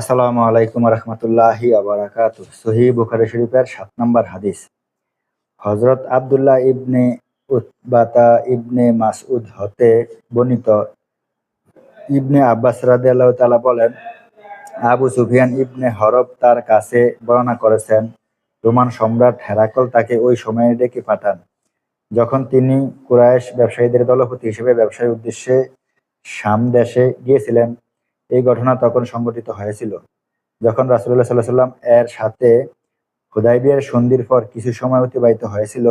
আসসালামু আলাইকুম রহমতুল্লাহি আবরাকাতুহ। সহিহ বুখারী শরীফের ৭ নম্বর হাদিস। হযরত আব্দুল্লাহ ইবনে উতবাতা ইবনে মাসউদ হতে বর্ণিত, ইবনে আব্বাস রাদিয়াল্লাহু তাআলা বলেন, আবু সুফিয়ান ইবনে হরব তার কাছে বর্ণনা করেছেন, রোমান সম্রাট হেরাকল তাকে ওই সময়ে ডেকে পাঠান যখন তিনি কুরাইশ ব্যবসায়ীদের দলপতি হিসেবে ব্যবসার উদ্দেশ্যে শাম দেশে গিয়েছিলেন। এই ঘটনা তখন সংঘটিত হয়েছিল যখন রাসূলুল্লাহ সাল্লাল্লাহু আলাইহি ওয়াসাল্লাম এর সাথে হুদায়বিয়ার সন্ধির পর কিছু সময় অতিবাহিত হয়েছিল।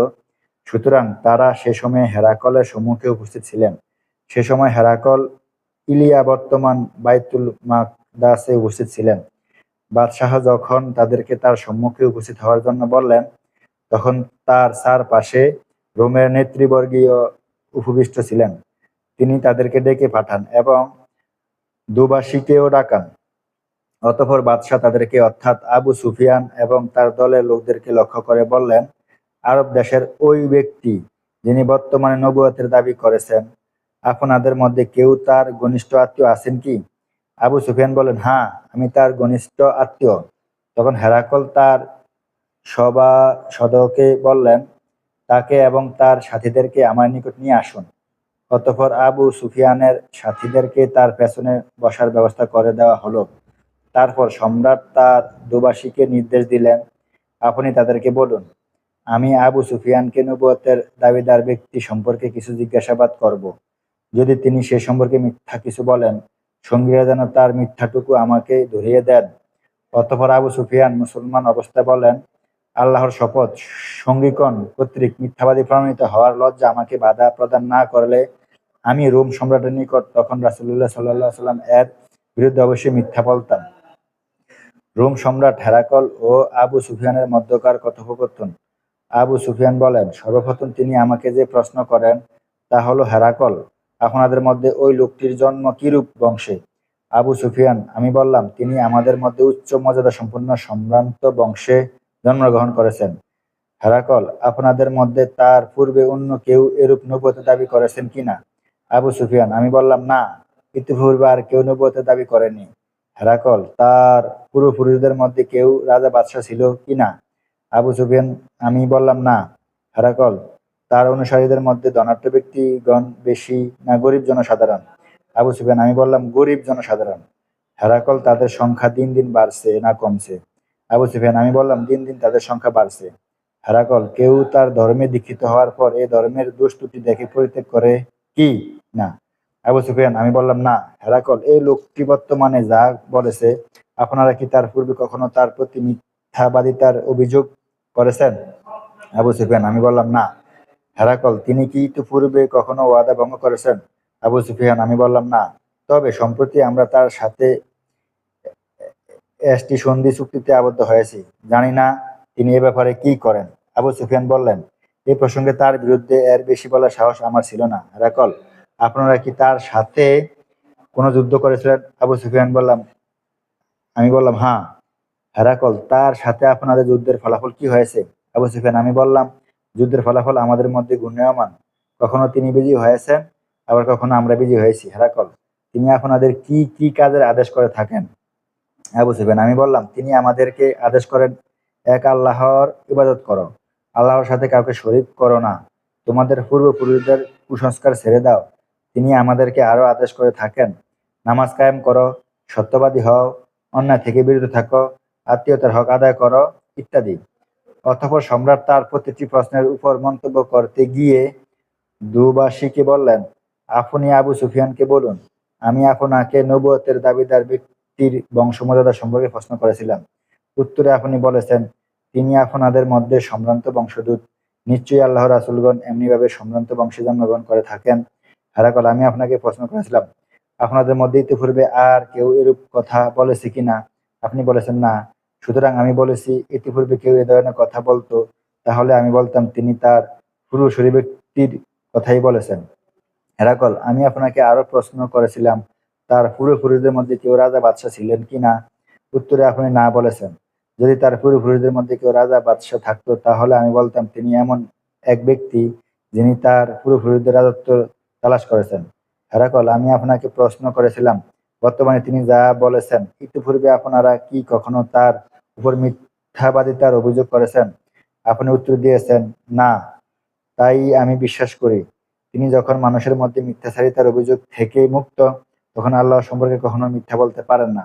সুতরাং তারা সে সময়ে হেরাকলের সম্মুখে উপস্থিত ছিলেন। সে সময় হেরাকল ইলিয়া বর্তমান বাইতুল মাকদাসে উপস্থিত ছিলেন। বাদশাহ যখন তাদেরকে তার সম্মুখে উপস্থিত হওয়ার জন্য বললেন, তখন তার চারপাশে রোমের নেতৃবর্গীয় উপবিষ্ট ছিলেন। তিনি তাদেরকে ডেকে পাঠান এবং দুবাসীকেও ডাকান। অতঃপর বাদশাহ তাদেরকে অর্থাৎ আবু সুফিয়ান এবং তার দলের লোকদেরকে লক্ষ্য করে বললেন, আরব দেশের ওই ব্যক্তি যিনি বর্তমানে নবুয়তের দাবি করেছেন, আপনাদের মধ্যে কেউ তার ঘনিষ্ঠ আত্মীয় আছেন কি? আবু সুফিয়ান বলেন, হ্যাঁ, আমি তার ঘনিষ্ঠ আত্মীয়। তখন হেরাকল তার সভাসদকে বললেন, তাকে এবং তার সাথীদেরকে আমার নিকট নিয়ে আসুন। অতঃপর আবু সুফিয়ানের সাথীদেরকে তার পেছনে বসার ব্যবস্থা করে দেওয়া হলো। তারপর সম্রাট তার দুবাসীকে নির্দেশ দিলেন, আপনি তাদেরকে বলুন, আমি আবু সুফিয়ানকে নবুয়তের দাবিদার ব্যক্তি সম্পর্কে কিছু জিজ্ঞাসাবাদ করব। যদি তিনি সে সম্পর্কে মিথ্যা কিছু বলেন, সঙ্গীরা যেন তার মিথ্যাটুকু আমাকে ধরিয়ে দেন। অতঃপর আবু সুফিয়ান মুসলমান অবস্থায় বলেন, আল্লাহর শপথ, সঙ্গীগণ কর্তৃক মিথ্যাবাদী প্রমাণিত হওয়ার লজ্জা আমাকে বাধা প্রদান না করলে আমি রোম সম্রাটের নিকট তখন রাসূলুল্লাহ সাল্লাল্লাহু আলাইহি ওয়াসাল্লাম এর বিরুদ্ধে অবশ্যই মিথ্যা বলতাম। রোম সম্রাট হেরাকল ও আবু সুফিয়ানের মধ্যকার কথোপকথন। আবু সুফিয়ান বলেন, সর্বপ্রথম তিনি আমাকে যে প্রশ্ন করেন তা হলো, হেরাকল, আপনাদের মধ্যে ওই লোকটির জন্ম কিরূপ বংশে? আবু সুফিয়ান, আমি বললাম, তিনি আমাদের মধ্যে উচ্চ মর্যাদা সম্পন্ন সম্ভ্রান্ত বংশে জন্মগ্রহণ করেছেন। হেরাকল, আপনাদের মধ্যে তার পূর্বে অন্য কেউ এরূপ নবুয়তের দাবি করেছেন কিনা? আবু সুফিয়ান, আমি বললাম, না, ইতিপূর্বে আর কেউ নবুয়তের দাবি করেনি। হেরাকল, তার পূর্বপুরুষদের মধ্যে কেউ রাজা বাদশাহ ছিল কিনা? আবু সুফিয়ান, আমি বললাম, না। হেরাকল, তার অনুসারীদের মধ্যে ধনাঢ্য ব্যক্তিগণ বেশি না গরিব জনসাধারণ? আবু সুফিয়ান, আমি বললাম, গরিব জনসাধারণ। হেরাকল, তাদের সংখ্যা দিন দিন বাড়ছে না কমছে? আবু সুফিয়ান, আমি বললাম, দিন দিন তাদের সংখ্যা বাড়ছে। হেরাকল, কেউ তার ধর্মে দীক্ষিত হওয়ার পর এই ধর্মের দোষ ত্রুটি দেখে পরিত্যাগ করে কি না? আবু সুফিয়ান, আমি বললাম, না। হেরাকল, এই লোকটি বর্তমানে যা বলেছে, আপনারা কি তার পূর্বে কখনো তার প্রতি মিথ্যাবাদিতার অভিযোগ করেছেন? আবু সুফিয়ান, আমি বললাম, না। হেরাকল, তিনি কি ইতিপূর্বে কখনো ওয়াদা ভঙ্গ করেছেন? আবু সুফিয়ান, আমি বললাম, না। তবে সম্প্রতি আমরা তার সাথে একটি সন্ধি চুক্তিতে আবদ্ধ হয়েছি। জানি না তিনি এ ব্যাপারে কি করেন। আবু সুফিয়ান বললেন, এই প্রসঙ্গে তার বিরুদ্ধে এর বেশি বলার সাহস আমার ছিল না। হেরাকল, আপনারা কি তার সাথে কোনো যুদ্ধ করেছিলেন? আবু সুফিয়ান বললাম, আমি বললাম, হ্যাঁ। হেরাকল, তার সাথে আপনাদের যুদ্ধের ফলাফল কি হয়েছে? আবু সুফিয়ান, আমি বললাম, যুদ্ধের ফলাফল আমাদের মধ্যে ঘূর্ণায়মান। কখনো তিনি বিজয়ী হয়েছেন, আবার কখনো আমরা বিজয়ী হয়েছি। হেরাকল, তিনি আপনাদের কি কি কাজের আদেশ করে থাকেন? আবু সুফিয়ান, আমি বললাম, তিনি আমাদেরকে আদেশ করেন, এক আল্লাহর ইবাদত করো, আল্লাহর সাথে কাউকে শরীক করো না, তোমাদের পূর্বপুরুষদের কুসংস্কার ছেড়ে দাও। তিনি আমাদেরকে আরো আদেশ করে থাকেন, নামাজ কায়েম করো, সত্যবাদী হও, অন্যায় থেকে বিরত থাকো, আত্মীয়তার হক আদায় করো, ইত্যাদি। অতঃপর সম্রাট তার প্রতিটি প্রশ্নের উপর মন্তব্য করতে গিয়ে দুবাসীকে বললেন, আপনি আবু সুফিয়ানকে বলুন, আমি আপনাকে নবুয়তের দাবিদার ব্যক্তির বংশমর্যাদা সম্পর্কে প্রশ্ন করেছিলাম। উত্তরে আপনি বলেছেন, তিনি আপনাদের মধ্যে সম্ভ্রান্ত বংশোদ্ভূত। নিশ্চয়ই আল্লাহর রাসূলগণ এমনিভাবে সম্ভ্রান্ত বংশে জন্মগ্রহণ করে থাকেন। হেরাকল, আমি আপনাকে প্রশ্ন করেছিলাম, আপনাদের মধ্যে ইতিপূর্বে আর কেউ এরূপ কথা বলেছে কিনা? আপনি বলেছেন, না। সুতরাং আমি বলেছি, ইতিপূর্বে কেউ এ ধরনের কথা বলতো, তাহলে আমি বলতাম তিনি তার পূর্বসূরি ব্যক্তির কথাই বলেছেন। হেরাকল, আমি আপনাকে আরো প্রশ্ন করেছিলাম, তার পূর্বপুরুষদের মধ্যে কেউ রাজা বাদশাহ ছিলেন কিনা? উত্তরে আপনি না বলেছেন। যদি তার পূর্বপুরুষদের মধ্যে কেউ রাজা বাদশাহ থাকতো, তাহলে আমি বলতাম তিনি এমন এক ব্যক্তি যিনি তার পূর্বপুরুষদের রাজত্ব তালাশ করেছেন। হেরাকল, আমি আপনাকে প্রশ্ন করেছিলাম, বর্তমানে তিনি যা বলেছেন, ইতিপূর্বে আপনারা কি কখনো তার উপর মিথ্যাবাদিতার অভিযোগ করেছেন? আপনি উত্তর দিয়েছেন, না। তাই আমি বিশ্বাস করি, তিনি যখন মানুষের মধ্যে মিথ্যাচারিতার অভিযোগ থেকে মুক্ত, তখন আল্লাহ সম্পর্কে কখনো মিথ্যা বলতে পারেন না।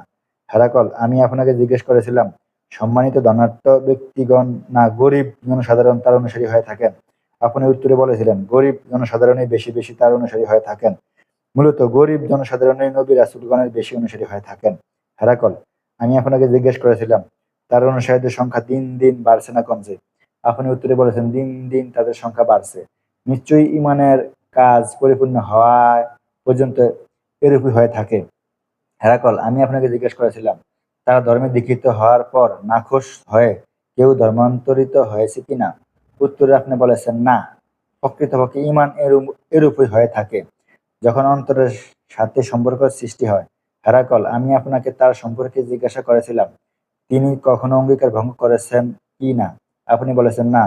হেরাকল, আমি আপনাকে জিজ্ঞেস করেছিলাম, সম্মানিত ধনাঢ্য ব্যক্তিগণ না গরিব জনসাধারণ তার অনুসারী হয়ে থাকেন? আপনি উত্তরে বলেছিলেন, গরিব জনসাধারণই বেশি বেশি তার অনুসারী হয়ে থাকেন। মূলত গরিব জনসাধারণই নবী রাসূলগণের বেশি অনুসারী হয়ে থাকেন। হেরাকল, আমি আপনাকে জিজ্ঞেস করেছিলাম, তার অনুসারীদের সংখ্যা দিন দিন বাড়ছে না কমছে? আপনি উত্তরে বলেছেন, দিন দিন তাদের সংখ্যা বাড়ছে। নিশ্চয়ই ঈমানের কাজ পরিপূর্ণ হওয়া পর্যন্ত এরূপই হয়ে থাকে। হেরাকল, আমি আপনাকে জিজ্ঞেস করেছিলাম, তারা ধর্মে দীক্ষিত হওয়ার পর নাখোশ হয়ে কেউ ধর্মান্তরিত হয়েছে কিনা? উত্তরে আপনি বলেছেন, না। প্রকৃতপক্ষে ঈমান এরূপই হয়ে থাকে, যখন অন্তরের সাথে সম্পর্ক সৃষ্টি হয়। হেরাকল, আমি আপনাকে তার সম্পর্কে জিজ্ঞাসা করেছিলাম, তিনি কখনো অঙ্গীকার ভঙ্গ করেছেন কি না? আপনি বলেছেন, না।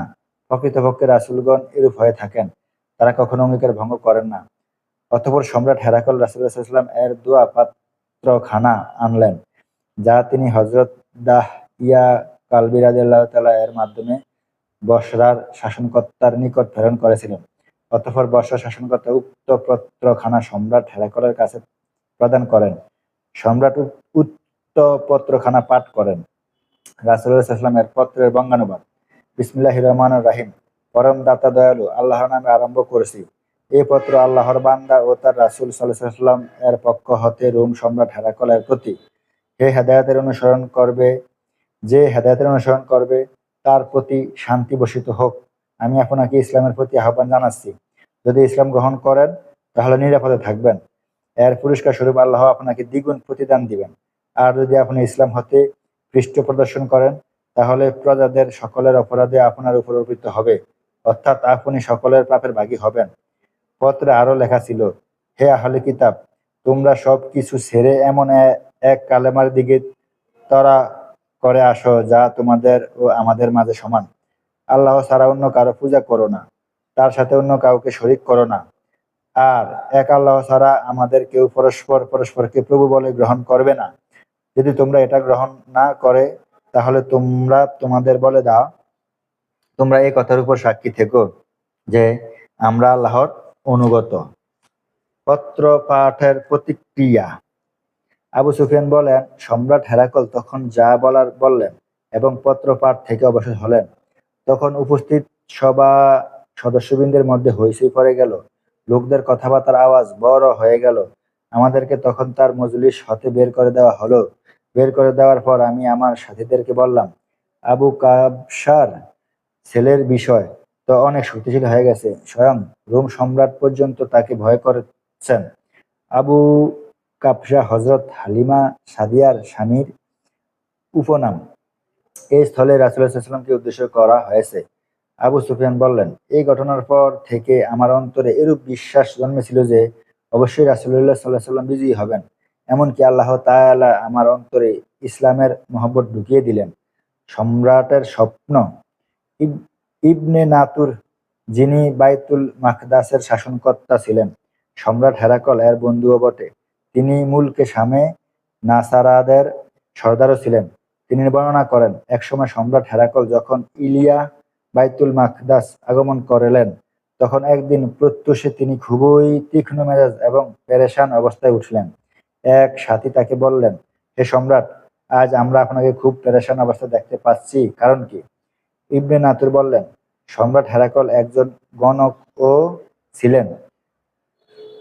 প্রকৃতপক্ষে রাসূলগণ এরূপ হয়ে থাকেন, তারা কখনো অঙ্গীকার ভঙ্গ করেন না। অতঃপর সম্রাট হেরাকল রাসূলুল্লাহ সাল্লাল্লাহু আলাইহি ওয়াসাল্লাম এর দোয়া পাত্রখানা আনলেন, যা তিনি হযরত দাহইয়া কালবী রাদিয়াল্লাহু তাআলা এর মাধ্যমে বসরার শাসনকর্তার নিকট প্রেরণ করেছিলেন। অতঃপর বসরার শাসনকর্তা উক্ত পত্রখানা সম্রাট হেরাকলের কাছে প্রদান করেন। সম্রাট উক্ত পত্রখানা পাঠ করেন। রাসূলুল্লাহ সাল্লাল্লাহু আলাইহি ওয়াসাল্লাম এর পত্রের বঙ্গানুবাদ। বিসমিল্লাহির রহমানির রহিম। পরম দাতা দয়ালু আল্লাহর নামে আরম্ভ করেছি। এই পত্র আল্লাহর বান্দা ও তার রাসূল সাল্লাল্লাহু আলাইহি ওয়াসাল্লাম এর পক্ষ হতে রোম সম্রাট হেরাকলের প্রতি। যে হেদায়েতের অনুসরণ করবে তার প্রতি শান্তি বর্ষিত হোক। আমি আপনাকে ইসলামের প্রতি আহ্বান জানাচ্ছি। যদি ইসলাম গ্রহণ করেন তাহলে নিরাপদে থাকবেন। এর পুরস্কার স্বরূপ আল্লাহ আপনাকে দ্বিগুণ প্রতিদান দিবেন। আর যদি আপনি ইসলাম হতে পৃষ্ঠ প্রদর্শন করেন তাহলে প্রজাদের সকলের অপরাধে আপনার উপর অর্পিত হবে, অর্থাৎ আপনি সকলের পাপের ভাগী হবেন। পত্রে আরো লেখা ছিল, হে আহলে কিতাব, তোমরা সব কিছু ছেড়ে এমন এক কালেমার দিকে তরা করে আসো যা তোমাদের ও আমাদের মাঝে সমান। আল্লাহ ছাড়া অন্য কারো পূজা করো না, তার সাথে অন্য কাউকে শরীক করো না। আর এক আল্লাহ ছাড়া আমাদের কেউ পরস্পরকে প্রভু বলে গ্রহণ করবে না। যদি তোমরা এটা গ্রহণ না করে তাহলে তোমরা তোমাদের বলে দাও, তোমরা এই কথার উপর সাক্ষী থেকো যে আমরা আল্লাহর অনুগত। পত্র পাঠের প্রতিক্রিয়া। আবু সুফিয়ান বলেন, সম্রাট হেরাকল তখন যা বলার বললেন এবং পত্র পাঠ থেকে অবসর হলেন। তখন উপস্থিত সভা সদস্যবৃন্দের মধ্যে হইচই পড়ে গেল। লোকদের কথাবার্তার আওয়াজ বড় হয়ে গেল। আমাদেরকে তখন তার মজলিস হতে বের করে দেওয়া হলো। বের করে দেওয়ার পর আমি আমার সাথীদেরকে বললাম, আবু কাবসার ছেলের বিষয় তো অনেক শক্তিশালী হয়ে গেছে, স্বয়ং রোম সম্রাট পর্যন্ত তাকে ভয় করছেন। আবু কাবসা হযরত হালিমা সাদিয়ার স্বামীর উপনাম। এই স্থলে রাসূলুল্লাহ সাল্লাল্লাহু আলাইহি ওয়াসাল্লামকে উদ্দেশ্য করা হয়েছে। আবু সুফিয়ান বললেন, এই ঘটনার পর থেকে আমার অন্তরে এরূপ বিশ্বাস জন্মেছিল যে অবশ্যই রাসূলুল্লাহ সাল্লাল্লাহু আলাইহি ওয়াসাল্লাম বিজয়ী হবেন। এমনকি আল্লাহ তাআলা আমার অন্তরে ইসলামের মহব্বত ঢুকিয়ে দিলেন। সম্রাটের স্বপ্ন। ইবনে নাতুর, যিনি বাইতুল মাকদাসের শাসনকর্তা ছিলেন, সম্রাট হেরাকল এর বন্ধুও বটে। তিনি মুলকে শামে নাসারাদের সর্দারও ছিলেন। তিনি বর্ণনা করেন, একসময় সম্রাট হেরাকল যখন ইলিয়া বাইতুল মাকদাস আগমন করলেন, তখন একদিন প্রত্যুষে তিনি খুবই তীক্ষ্ণ মেজাজ এবং পেরেশান অবস্থায় উঠলেন। এক সাথী তাকে বললেন, হে সম্রাট, আজ আমরা আপনাকে খুব পেরেশান অবস্থায় দেখতে পাচ্ছি, কারণ কি? ইবনে নাতুর বললেন, সম্রাট হেরাকল একজন গণকও ছিলেন।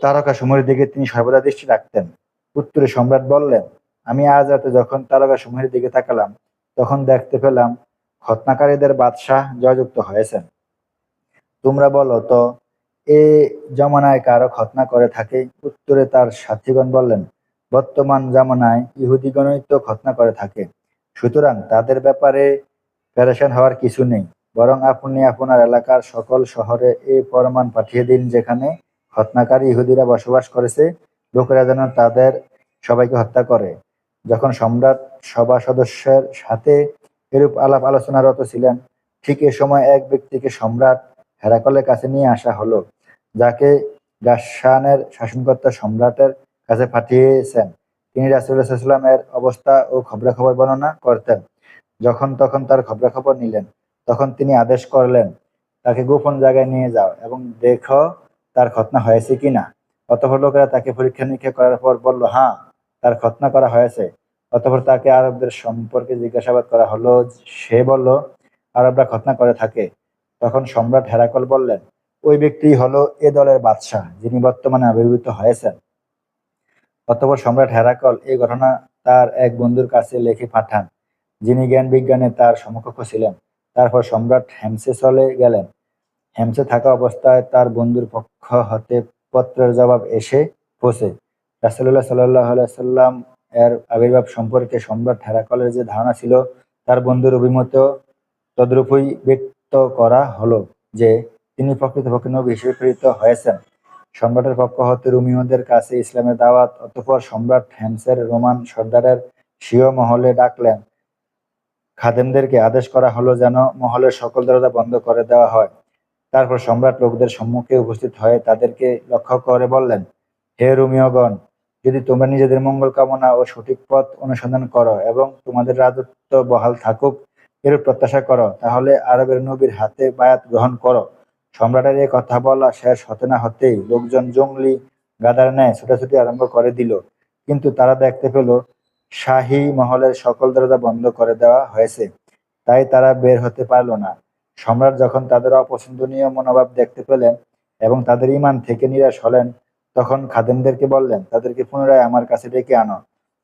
তারকাসমূহের দিকে তিনি সর্বদা দৃষ্টি রাখতেন। উত্তরে সম্রাট বললেন, আমি আজ রাতে যখন তারকাসমূহের দিকে তাকালাম তখন দেখতে পেলাম খৎনাকারীদের বাদশাহ জয়যুক্ত হয়েছেন। তোমরা বলো তো, এ জমানায় কারো খৎনা করে থাকে? উত্তরে তার সাথীগণ বললেন, বর্তমান জামানায় ইহুদিগণই তো খৎনা করে থাকে। সুতরাং তাদের ব্যাপারে পেরেশান হওয়ার কিছু নেই, বরং আপনি আপনার এলাকার সকল শহরে এই ফরমান পাঠিয়ে দিন, যেখানে খৎনাকারী ইহুদিরা বসবাস করেছে, লোকেরা যেন তাদের সবাইকে হত্যা করে। যখন সম্রাট সভা সদস্যের সাথে এরূপ আলাপ আলোচনারত ছিলেন, ঠিক এ সময় এক ব্যক্তিকে সম্রাট হেরাকলের কাছে নিয়ে আসা হলো, যাকে গাসসানের শাসনকর্তা সম্রাটের কাছে পাঠিয়েছেন। তিনি রাসূলুল্লাহ সাল্লাল্লাহু আলাইহি ওয়াসাল্লামের অবস্থা ও খবরাখবর বর্ণনা করতেন। যখন তখন তার খবরাখবর নিলেন। তখন তিনি আদেশ করলেন, তাকে গোপন জায়গায় নিয়ে যাও এবং দেখো তার খতনা হয়েছে কিনা। অতঃপর লোকেরা তাকে পরীক্ষা-নিরীক্ষা করার পর বলল, হ্যাঁ, তার খতনা করা হয়েছে। অতঃপর তাকে আরবদের সম্পর্কে জিজ্ঞাসাবাদ করা হলো। সে বলল, আরবরা খতনা করে থাকে। তখন সম্রাট হেরাকল বললেন, ওই ব্যক্তিই হলো এ দলের বাদশাহ, যিনি বর্তমানে আবির্ভূত হয়েছেন। অতঃপর সম্রাট হেরাকল এই ঘটনা তার এক বন্ধুর কাছে লিখে পাঠান, যিনি জ্ঞান বিজ্ঞানে তার সমকক্ষ ছিলেন। তারপর সম্রাট হেমসে চলে গেলেন। হেমসে থাকা অবস্থায় তার বন্ধুর পক্ষ হতে পত্রের জবাব এসে পৌঁছে। রাসূলুল্লাহ সাল্লাল্লাহু আলাইহি ওয়াসাল্লাম এর আবির্ভাব সম্পর্কে সম্রাট হেরাকলের যে ধারণা ছিল, তার বন্ধুর অভিমত তদ্রূপই ব্যক্ত করা হলো যে, তিনি প্রকৃতপক্ষে নবী হিসেবে প্রেরিত হয়েছেন। সম্রাটের পক্ষ হতে রোমীয়দের কাছে ইসলামের দাওয়াত। অতঃপর সম্রাট হেমসের রোমান সর্দারের স্বীয় মহলে ডাকলেন। খাদেমদেরকে আদেশ করা হলো যেন মহলের সকল দরজা বন্ধ করে দেওয়া হয়। তারপর সম্রাট লোকদের সম্মুখে উপস্থিত হয়ে তাদেরকে লক্ষ্য করে বললেন, হে রোমীয়গণ, যদি তোমরা নিজেদের মঙ্গল কামনা ও সঠিক পথ অনুসন্ধান করো এবং তোমাদের রাজত্ব বহাল থাকুক এরূপ প্রত্যাশা করো, তাহলে আরবের নবীর হাতে বায়াত গ্রহণ করো। সম্রাটের এই কথা বলা শেষ হতে না হতেই লোকজন জংলি গাদার ন্যায় ছুটাছুটি আরম্ভ করে দিল। কিন্তু তারা দেখতে পেল শাহী মহলের সকল দরজা বন্ধ করে দেওয়া হয়েছে। তাই তারা বের হতে পারল না। সম্রাট যখন তাদের অপছন্দনীয় মনোভাব দেখতে পেলেন এবং তাদের ঈমান থেকে নিরাশ হলেন, তখন খাদেমদেরকে বললেন, তাদেরকে পুনরায় আমার কাছে ডেকে আনো।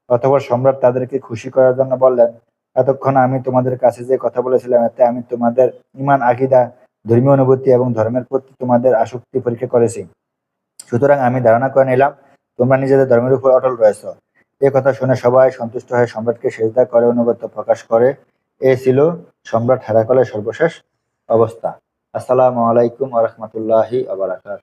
অতঃপর সম্রাট তাদেরকে খুশি করার জন্য বললেন, এতক্ষণ আমি তোমাদের কাছে যে কথা বলেছিলাম, এতে আমি তোমাদের ঈমান, আকীদা, ধর্মীয় অনুভূতি এবং ধর্মের প্রতি তোমাদের আসক্তি পরীক্ষা করেছি। সুতরাং আমি ধারণা করে নিলাম তোমরা নিজেদের ধর্মের উপর অটল রয়েছ। এ কথা শুনে সবাই সন্তুষ্ট হয়ে সম্রাটকে সিজদা করে অনুগত্য প্রকাশ করে। এ ছিল সম্রাট হেরাকলের সর্বশেষ অবস্থা। আসসালামু আলাইকুম ওয়া রাহমাতুল্লাহি ওয়া বারাকাতুহু।